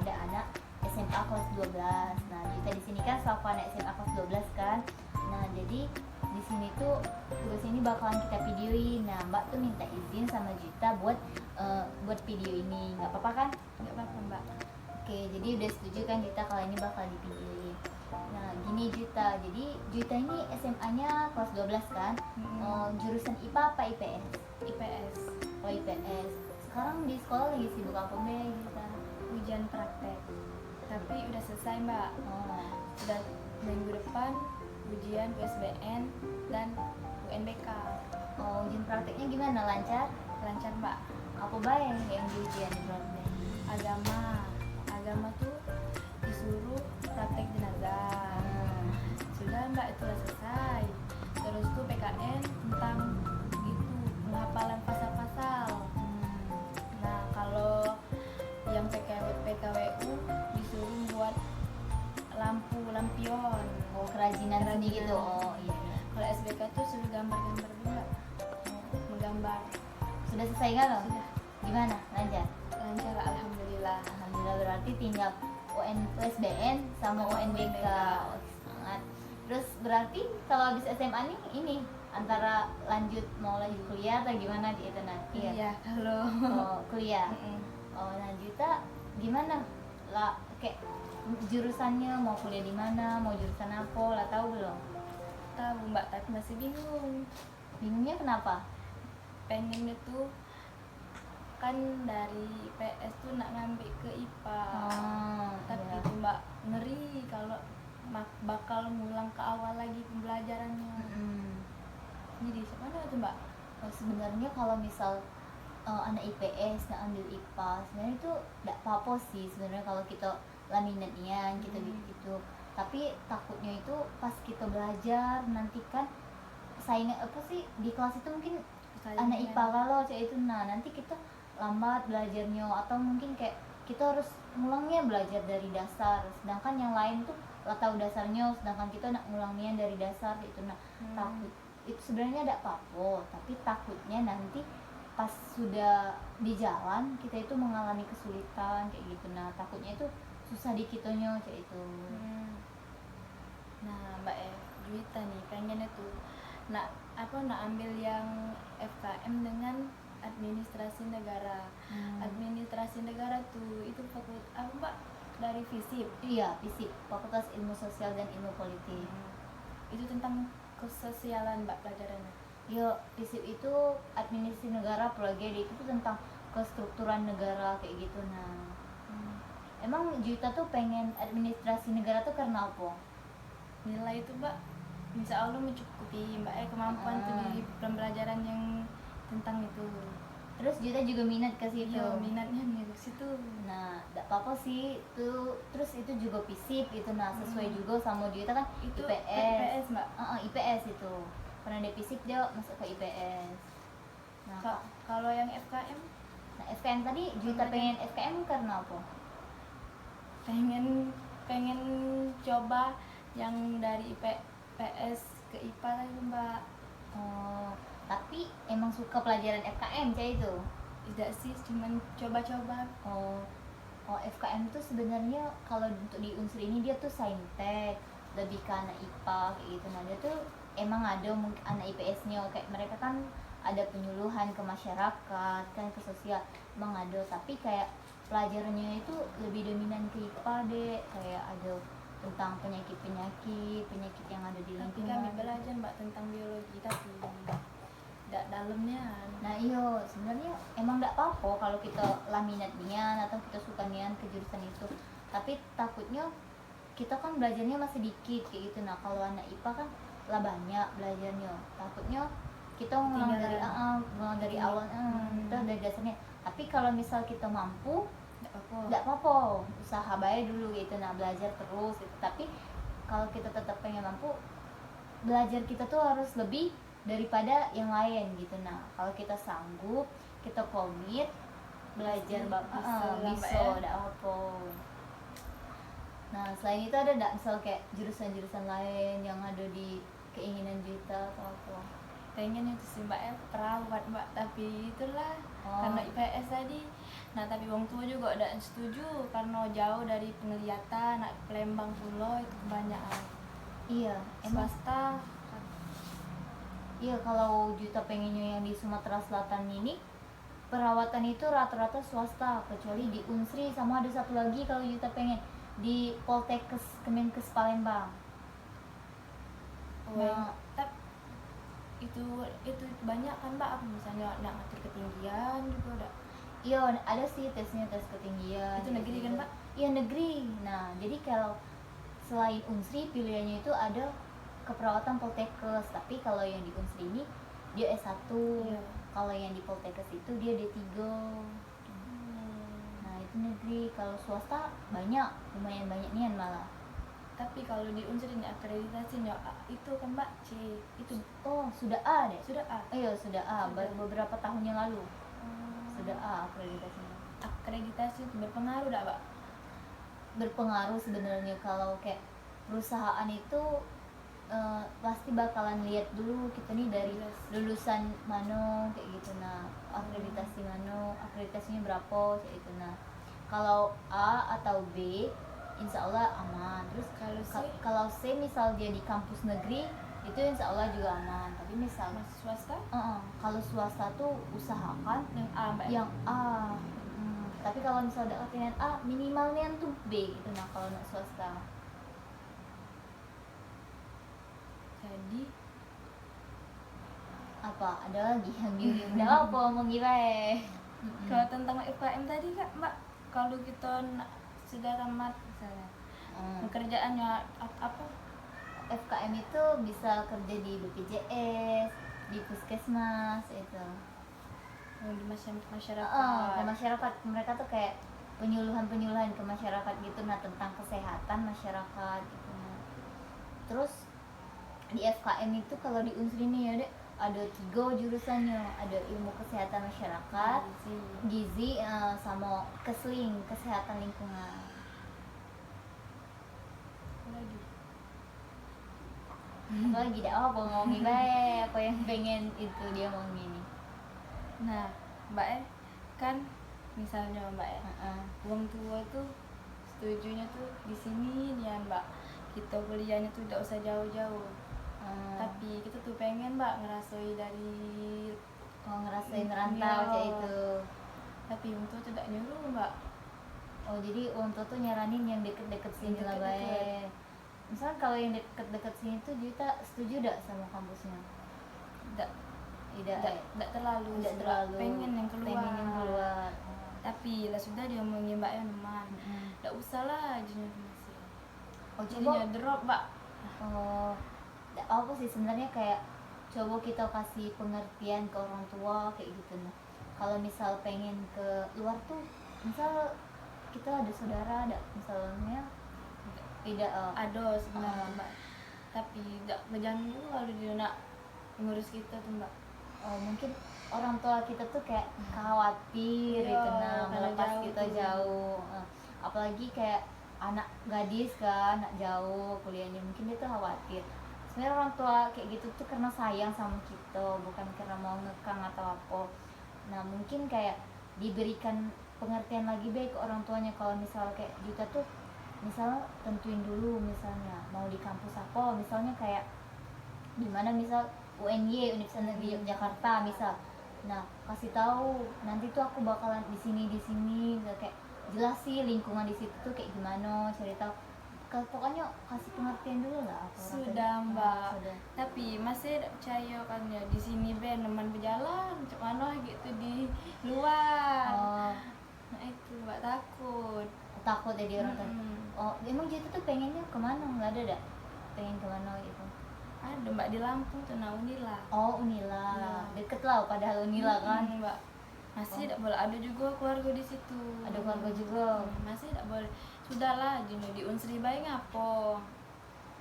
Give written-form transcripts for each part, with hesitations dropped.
ada anak SMA kelas 12. Nah, Juta di sini kan selaku anak SMA kelas 12 kan. Nah, jadi di sini tuh tugas ini bakalan kita videoin. Nah, Mbak tuh minta izin sama Juta buat video ini. Nggak apa-apa kan? Nggak apa-apa Mbak. Oke, jadi udah setuju kan Juta kalau ini bakal divideoin. Nah, gini Juta. Jadi Juta ini SMA-nya kelas 12 kan? Jurusan IPA apa IPS? IPS. Oh, IPS. Sekarang di sekolah lagi sibuk apa Mbak Juta? Ujian praktek. Tapi udah selesai Mbak. Oh. Udah minggu depan ujian USBN dan UNBK. Oh, ujian prakteknya gimana? Lancar? Lancar Mbak. Apa Mbak yang di ujian praktek? Agama tuh disuruh praktek jenazah. Sudah Mbak, itu udah selesai. Terus tuh PKN tentang gitu penghafalan pasal-pasal. Nah, kalau yang PKWU disuruh buat lampion. Oh, kerajinan seni gitu. Oh, iya. Kalau SBK tuh suruh gambar-gambar juga. Menggambar. Sudah selesai kan lo? Sudah. Gimana? Lancar? Lancar alhamdulillah. Alhamdulillah, berarti tinggal USBN sama UNBK. Oh, semangat. Terus berarti kalau habis SMA nih ini antara mau lanjut kuliah atau gimana di itu nanti ya? Iya, kalau kuliah. Oh, nah Juta gimana lah, kayak jurusannya mau kuliah di mana, mau jurusan apa lah, tahu belum? tahu Mbak, tapi masih bingung. Bingungnya kenapa? Pengennya tuh kan dari PS tuh nak ngambil ke IPA. Tapi iya. tuh Mbak, ngeri kalau bakal ngulang ke awal lagi pembelajarannya. Jadi mana tuh Mbak? Oh, sebenarnya kalau misal anak IPS nak ambil IPA, sebenarnya itu tidak apa-apa sih sebenarnya kalau kita laminatnya kita gitu. Tapi takutnya itu pas kita belajar nanti kan saingan apa sih di kelas itu mungkin anak IPA kalau cek itu, nah nanti kita lambat belajarnya atau mungkin kayak kita harus ngulangnya belajar dari dasar, sedangkan yang lain tuh tahu dasarnya, sedangkan kita nak ngulangnya dari dasar itu. Nah, takut itu sebenarnya tidak apa-apa, tapi takutnya nanti pas sudah di jalan kita itu mengalami kesulitan kayak gitu. Nah, takutnya itu susah di kitanya kayak itu. Nah, Mbak Juwita nih pengennya tuh nak ambil yang FKM dengan administrasi negara. Administrasi negara tuh itu fakultas apa Mbak? Dari FISIP. Iya, FISIP, Fakultas Ilmu Sosial dan Ilmu Politik. Itu tentang kesosialan Mbak pelajarannya. Ya, FISIP itu administrasi negara, apalagi itu tentang kestrukturan negara kayak gitu. Nah, emang Juta tuh pengen administrasi negara tuh karena apa? Nilai itu Mbak, insya Allah mencukupi Mbak kemampuan tuh di pembelajaran yang tentang itu. Terus Juta juga minat ke situ. Iya, minatnya nih ke situ. Nah, tidak apa-apa sih tuh. Terus itu juga FISIP itu, nah sesuai juga sama Juta kan Itu IPS. Mbak. IPS itu. Karena dia FISIP dia masuk ke IPS. Nah, kalau yang FKM? Nah, FKM tadi Juta pengen FKM karena apa? Pengen coba yang dari IPS ke IPA lagi Mbak. Oh, tapi emang suka pelajaran FKM kayak itu? Tidak sih, cuman coba-coba. Oh, FKM itu sebenarnya kalau untuk di unsur ini dia tuh saintek, lebih ke anak IPA kayak gitu. Nah, dia tuh emang ada mungkin anak IPS-nya kayak mereka kan ada penyuluhan ke masyarakat kan, ke sosial emang ada, tapi kayak pelajarannya itu lebih dominan ke IPA deh, kayak ada tentang penyakit yang ada di Tapi lingkungan. kami belajar Mbak tentang biologi, tapi tidak dalamnya. Nah iyo, sebenarnya emang tidak apa-apa kalau kita laminat nian atau kita suka nian ke jurusan itu, tapi takutnya kita kan belajarnya masih dikit kayak gitu. Nah kalau anak IPA kan lah banyak belajarnya, takutnya kita ngulang dari awal, kita dari dasarnya. Tapi kalau misal kita mampu, tidak apa-apa, usaha baik dulu gitu. Nah belajar terus gitu. Tapi kalau kita tetap pengen mampu, belajar kita tuh harus lebih daripada yang lain gitu. Nah kalau kita sanggup, kita komit belajar bisa tidak apa. Nah selain itu ada tidak misal kayak jurusan-jurusan lain yang ada di keinginan Juta atau apa? pengen itu sih mbak ya perawat mbak, tapi itulah Oh. karena IPS tadi. Nah tapi orang tua juga udah setuju karena jauh dari penglihatan, nak Palembang Pulau itu kebanyakan Iya, emang swasta. iya kalau Juta pengennya yang di Sumatera Selatan ini perawatan itu rata-rata swasta kecuali di Unsri, sama ada satu lagi kalau Juta pengen di Poltekkes Kemenkes Palembang. Oh, Nah, itu banyak kan mbak, apa misalnya nak ngatur ketinggian juga ada. iya ada sih tesnya, tes ketinggian. Itu negeri kan, Pak? Iya negeri. Nah jadi kalau selain Unsri pilihannya itu ada keperawatan Poltekkes, tapi kalau yang di Unsri ini dia S1. Iya. Kalau yang di Poltekkes itu dia D3. Nah itu negeri. Kalau swasta banyak, lumayan banyak nian malah. Tapi kalau di Unsur ini akreditasinya itu kan mbak C itu Oh sudah A deh. sudah A. Iya sudah A. Sudah. Beberapa tahun yang lalu sudah A akreditasinya. Akreditasi itu berpengaruh dak mbak? Berpengaruh sebenarnya. Kalau kayak perusahaan itu pasti bakalan lihat dulu kita nih dari Jelas. lulusan mano kayak gitu. Nah akreditasi mano, akreditasinya berapa kayak gitu. Nah kalau A atau B insya Allah aman. Terus Kalau C? kalau C misal dia di kampus negeri itu insya Allah juga aman. Tapi misal Masih swasta kalau swasta tuh usahakan yang A mbak? yang A. Tapi kalau misal ada latihan A minimalnya tuh B gitu. Nah kalau nak swasta Jadi apa ada lagi yang bingung udah apa ngomong gimana. kalau tentang FKM tadi kak mbak, kalau kita sudah tamat misalnya pekerjaannya apa? FKM itu bisa kerja di BPJS, di puskesmas itu. Di masyarakat. Ke masyarakat mereka tuh kayak penyuluhan ke masyarakat gitu, nah tentang kesehatan masyarakat gitu. Nah, terus di FKM itu kalau di Unsri nih ya dek ada 3 jurusannya, ada ilmu kesehatan masyarakat, gizi, sama kesling, kesehatan lingkungan. Apalagi dah apa ngomongin baik, apa yang pengen itu dia ngomongin ini. Nah mbak kan misalnya mbak orang tua tuh setujunya tuh di sini nih ya mbak, kita kuliahnya tuh tidak usah jauh-jauh. Tapi kita tuh pengen mbak ngerasain dari ngerasain rantau kayak itu. Tapi orang tua tidak nyuruh mbak. Oh jadi orang tua tuh nyaranin yang deket-deket sini lah baik. Misalnya kalau yang deket-deket sini tuh Juta setuju gak sama kampusnya? Tidak terlalu pengen yang keluar. Tapi lah sudah dia ngomongin mbak ya teman, tidak usah lah jadinya masih. Oh Jadinya drop mbak. Oh apa sih sebenarnya kayak coba kita kasih pengertian ke orang tua kayak gitu. Nah kalau misal pengen ke luar tuh misal kita ada saudara ada misalnya tidak ada sebenarnya mbak, tapi tidak jangan dulu kalau dia nak ngurus kita tuh mbak. Mungkin orang tua kita tuh kayak khawatir gitu nah melepas kita jauh. Apalagi kayak anak gadis kan, anak jauh kuliahnya, mungkin dia tuh khawatir. Sebenarnya orang tua kayak gitu tuh karena sayang sama kita, bukan karena mau ngekang atau apa. Nah mungkin kayak diberikan pengertian lagi baik ke orang tuanya. Kalau misal kayak Juta tuh misal tentuin dulu misalnya mau di kampus apa, misalnya kayak gimana misal UNY Universitas Negeri Yogyakarta misal. Nah kasih tahu nanti tuh aku bakalan di sini kayak jelas sih lingkungan di situ tuh kayak gimana, cari tahu. Pokoknya kasih pengertian dulu lah. Sudah mbak. Tapi masih tidak percaya kan ya di sini ben teman berjalan cak mana gitu di luar. Nah itu mbak takut ya dia orang tua. Oh emang Juta tuh pengennya kemana, nggak ada dah pengen kemana gitu? Ada mbak di Lampung tuh, nah Unila. Oh Unila deket lah padahal Unila kan mbak. Masih tidak boleh, ada juga keluarga di situ. Ada keluarga juga. Masih tidak boleh. Sudahlah jenuh di Unsri baik ngapo.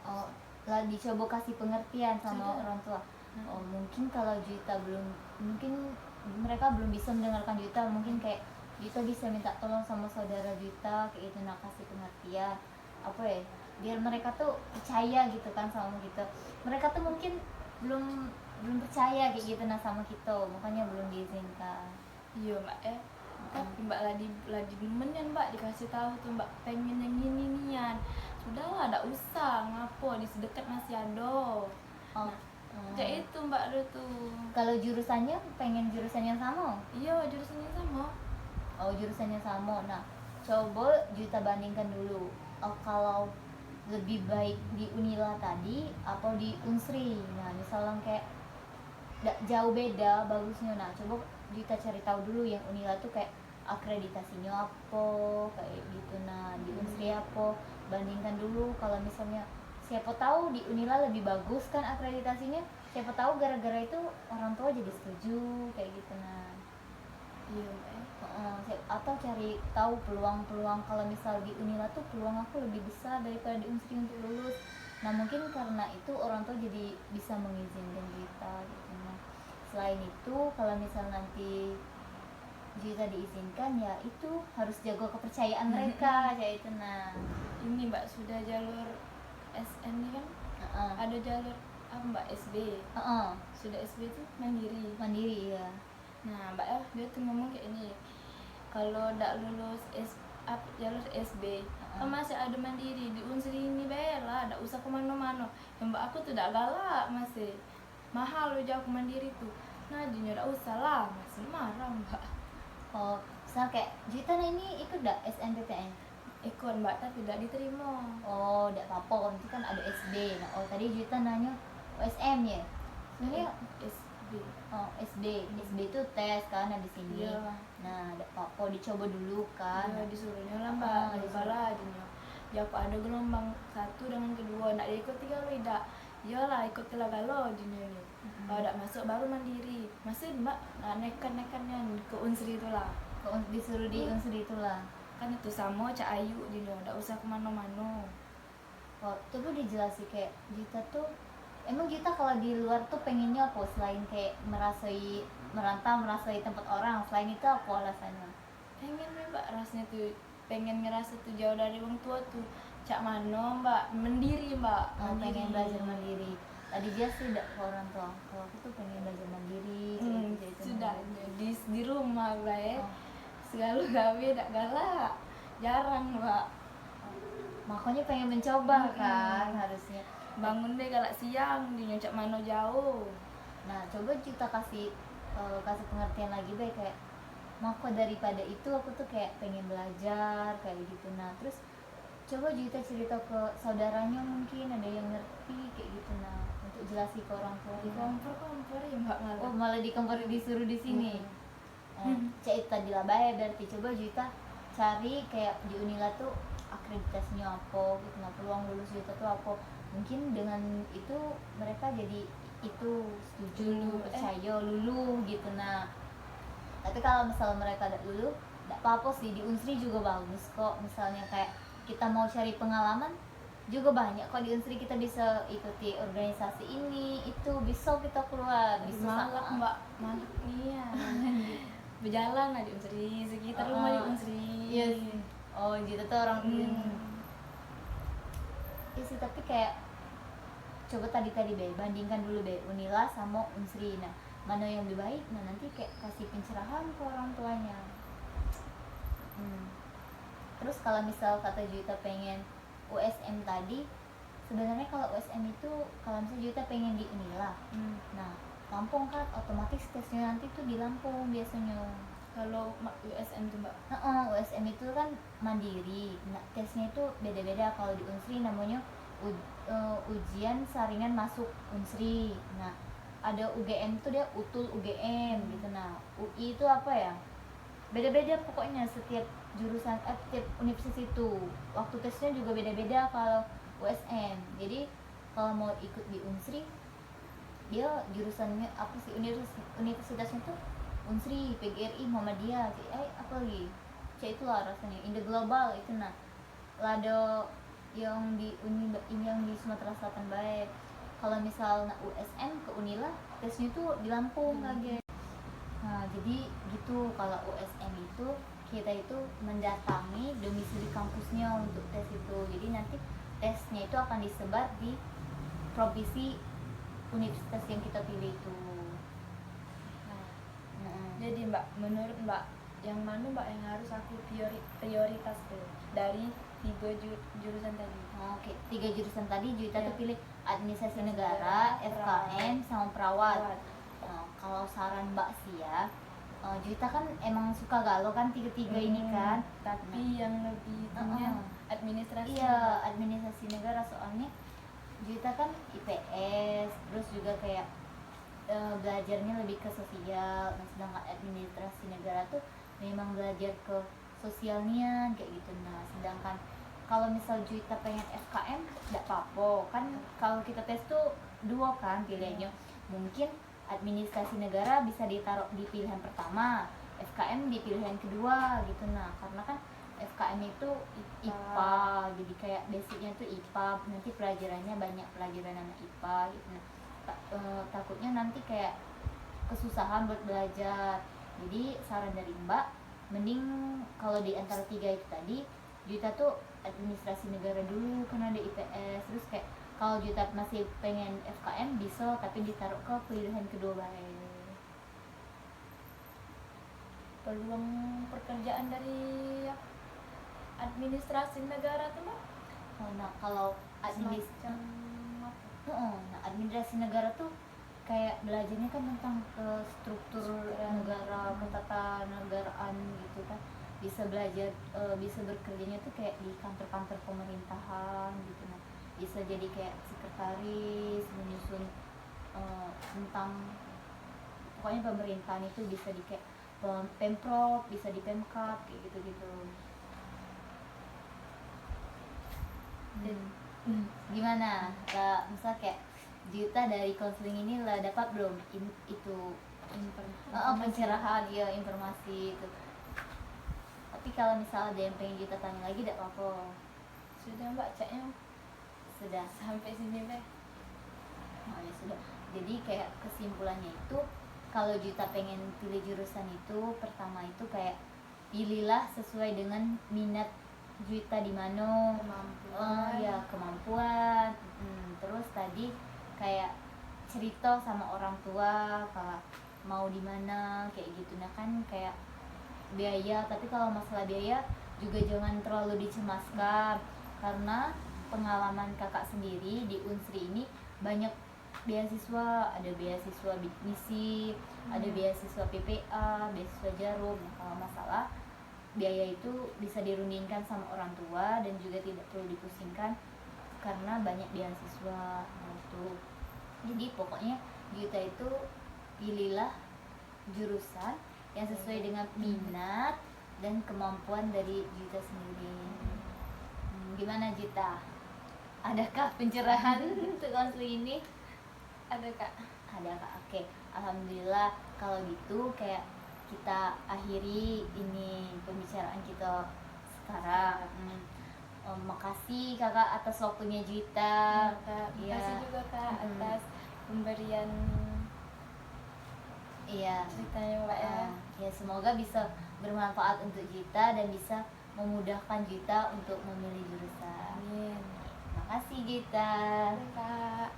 Oh lah dicoba kasih pengertian sama orang tua. Oh mungkin kalau Juta belum, mungkin mereka belum bisa mendengarkan Juta, mungkin kayak Juta bisa minta tolong sama saudara Juta kayak itu, nak kasih pengertian apa ya biar mereka tuh percaya gitu kan sama kita. Mereka tuh mungkin belum belum percaya kayak gitu nah sama kita, makanya belum diizinkan. Iya mbak ya, tapi mbak lagi demen kan mbak dikasih tahu tuh mbak pengen yang ini nian, sudahlah ada usah ngapo di sedekat masih ada. Oh. Nah, kayak itu mbak ada tuh. Kalau jurusannya pengen jurusan yang sama? Iya jurusannya sama. Oh jurusannya sama. Nah coba Juta bandingkan dulu. Oh, kalau lebih baik di Unila tadi atau di Unsri. Nah misalnya kayak jauh beda bagusnya. Nah coba Juta cari tahu dulu yang Unila tuh kayak akreditasinya apa kayak gitu. Nah di Unsri apa, bandingkan dulu. Kalau misalnya siapa tahu di Unila lebih bagus kan akreditasinya, siapa tahu gara-gara itu orang tua jadi setuju kayak gitu. Nah Iya mbak ya. atau cari tahu peluang-peluang kalau misal di Unila tuh peluang aku lebih besar daripada di Unsri untuk lulus. Nah mungkin karena itu orang tua jadi bisa mengizinkan kita gitu. Nah selain itu kalau misal nanti Juta diizinkan ya itu harus jaga kepercayaan mereka kayak itu. Nah Ini mbak sudah jalur SN nih kan, ada jalur apa mbak SB. Sudah SB itu mandiri ya. Nah mbak ya dia tuh ngomong kayak ini, kalau ndak lulus jalur SB kan masih ada mandiri di Unsri ini bela, ndak usah kemana-mana. Yang mbak aku tuh ndak galak, masih mahal lo jauh ke mandiri tuh. Nah jadinya ndak usah lah, masih marah mbak. Oh misal kayak Juta nah ini ikut gak SNPTN? Ikut mbak tapi tidak diterima. Oh tidak apa-apa, nanti kan ada SB. Nah, oh tadi Juta nanya OSM ya sebenarnya. SB. Oh SB itu tes kan di sini. Iya. Nah tidak apa-apa dicoba dulu kan. Ya, disuruhnya lah mbak, disuruh aja. Ya aku ada gelombang 1 dengan kedua, nak ikut 3 lo tidak. Iyalah ikut 3 galo dunia ini. Kalau tidak masuk baru mandiri. Masih mbak nekan-nekannya ke Unsri itulah. Disuruh di Unsri itulah. Kan itu sama Cak Ayu dunia, tidak usah kemana-mana. Oh coba dijelasin kayak Juta tuh emang Juta kalau di luar tuh pengennya apa selain kayak merantau merasai tempat orang, selain itu apa alasannya? Pengen mbak rasanya tuh, pengen ngerasa tuh jauh dari orang tua tuh. Cak mano mbak mandiri mbak. Pengen belajar mandiri. Tadi dia sih tidak ke orang tua, kalau aku tuh pengen belajar mandiri Sudah di rumah mbak ya. Segala gawe tidak galak, jarang mbak. Makanya pengen mencoba kan harusnya. Bangun deh galak siang di nyocak mano jauh. Nah coba kita kasih pengertian lagi deh kayak maka daripada itu aku tuh kayak pengen belajar kayak gitu. Nah terus coba Juta cerita ke saudaranya, mungkin ada yang ngerti kayak gitu. Nah untuk jelasin ke orang tua Di kompor ya mbak malah. Oh malah disuruh di sini. Cek tadi lah baik berarti coba Juta cari kayak di Unila tuh akreditasinya apa gitu. Nah peluang lulus Juta tuh apa, mungkin dengan itu mereka jadi itu setuju percaya lulu gitu. Nah tapi kalau misalnya mereka tidak lulu tidak apa-apa sih, di Unsri juga bagus kok. Misalnya kayak kita mau cari pengalaman juga banyak kok di Unsri, kita bisa ikuti organisasi ini itu, bisa kita keluar bisa malak mbak, malak nih ya. Berjalan lah di Unsri, sekitar rumah di Unsri. Yes. Oh gitu tuh orang iya sih. Tapi kayak coba tadi bandingkan dulu Unila sama Unsri. Nah mana yang lebih baik, nah nanti kayak kasih pencerahan ke orang tuanya. Terus kalau misal kata Juta pengen USM tadi, sebenarnya kalau USM itu kalau misalnya Juta pengen di Unila, nah Lampung kan otomatis tesnya nanti tuh di Lampung biasanya. Kalau USM tuh mbak? USM itu kan mandiri. Nah tesnya itu beda-beda. Kalau di Unsri namanya ujian saringan masuk Unsri. Nah ada UGM tuh dia utul UGM gitu. Nah UI itu apa ya, beda-beda pokoknya setiap jurusan setiap universitas itu waktu tesnya juga beda-beda. Kalau USM jadi kalau mau ikut di Unsri dia jurusannya apa sih, universitasnya tuh Unsri, PGRI, Muhammadiyah, apa lagi itulah rasanya Indo Global itu. Nah lado yang di yang di Sumatera Selatan baik. Kalau misal USM ke Unila tesnya tuh di Lampung kaget. Nah jadi gitu, kalau USM itu kita itu mendatangi domisili kampusnya untuk tes itu. Jadi nanti tesnya itu akan disebar di provinsi universitas yang kita pilih itu. Nah, Mm-mm. jadi Mbak, menurut Mbak, yang mana Mbak yang harus aku prioritas tuh dari tiga jurusan tadi? Oke, 3 jurusan tadi Juita Ya. tuh pilih administrasi Negara, negara, FKM, sama perawat. Perawat. Kalau saran Mbak sih ya, Juita kan emang suka galau kan tiga-tiga ini kan. Tapi yang lebih itunya administrasi. Iya, administrasi negara soalnya Juita kan IPS, terus juga kayak belajarnya lebih ke sosial. Nah, sedangkan administrasi negara tuh memang belajar ke sosialnya kayak gitu. Nah, sedangkan kalau misal Juita pengen FKM tidak apa-apa kan, kalau kita tes tuh dua kan pilihannya, mungkin administrasi negara bisa ditaruh di pilihan pertama, FKM di pilihan kedua gitu. Nah, karena kan FKM itu IPA, jadi kayak basicnya tuh IPA, nanti pelajarannya banyak pelajaran anak IPA gitu. Nah, takutnya nanti kayak kesusahan buat belajar. Jadi saran dari Mbak, mending kalau di antara tiga itu tadi, Juta tuh administrasi negara dulu karena ada IPS. Terus kayak kalau Juta masih pengen FKM bisa, tapi ditaruh ke pilihan kedua baik. Peluang pekerjaan dari administrasi negara tuh Mbak? Nah, kalau Semacam apa? nah, administrasi negara tuh kayak belajarnya kan tentang struktur negara, ketatanegaraan gitu kan. Bisa belajar, bisa bekerjanya tuh kayak di kantor-kantor pemerintahan gitu. Nah, bisa jadi kayak sekretaris, menyusun tentang pokoknya pemerintahan itu, bisa di kayak pemprov, bisa di pemkap kayak gitu-gitu. Gimana? Misal kayak Juta dari konseling ini lah dapat belum itu pencerahan, ya informasi itu. Tapi kalau misalnya ada yang pengen Juta tanya lagi tidak apa-apa. Sudah Mbak, ceknya Sudah. sampai sini deh. Oh ya sudah. Jadi kayak kesimpulannya itu, kalau Juta pengen pilih jurusan itu, pertama itu kayak pilihlah sesuai dengan minat Juta di mana. Kemampuan. Terus tadi kayak cerita sama orang tua kalau mau di mana kayak gitu. Nah kan kayak biaya, tapi kalau masalah biaya juga jangan terlalu dicemaskan, karena pengalaman kakak sendiri di Unsri ini banyak beasiswa, ada beasiswa misi, ada beasiswa PPA, beasiswa Jarum. Nah, kalau masalah biaya itu bisa dirundingkan sama orang tua dan juga tidak perlu dipusingkan karena banyak beasiswa. Nah, itu jadi pokoknya Juta itu pilihlah jurusan yang sesuai dengan minat dan kemampuan dari Juta sendiri. Gimana Juta? Adakah pencerahan untuk konseling ini? Ada Kak. Ada Kak. Oke, alhamdulillah kalau gitu kayak kita akhiri ini pembicaraan kita sekarang. Makasih Kakak atas waktunya Juta. Makasih juga Kak atas pemberian ceritanya Mbak ya. Ya semoga bisa bermanfaat untuk Juta dan bisa memudahkan Juta untuk memilih jurusan. Amin. Makasih Juta. Kak.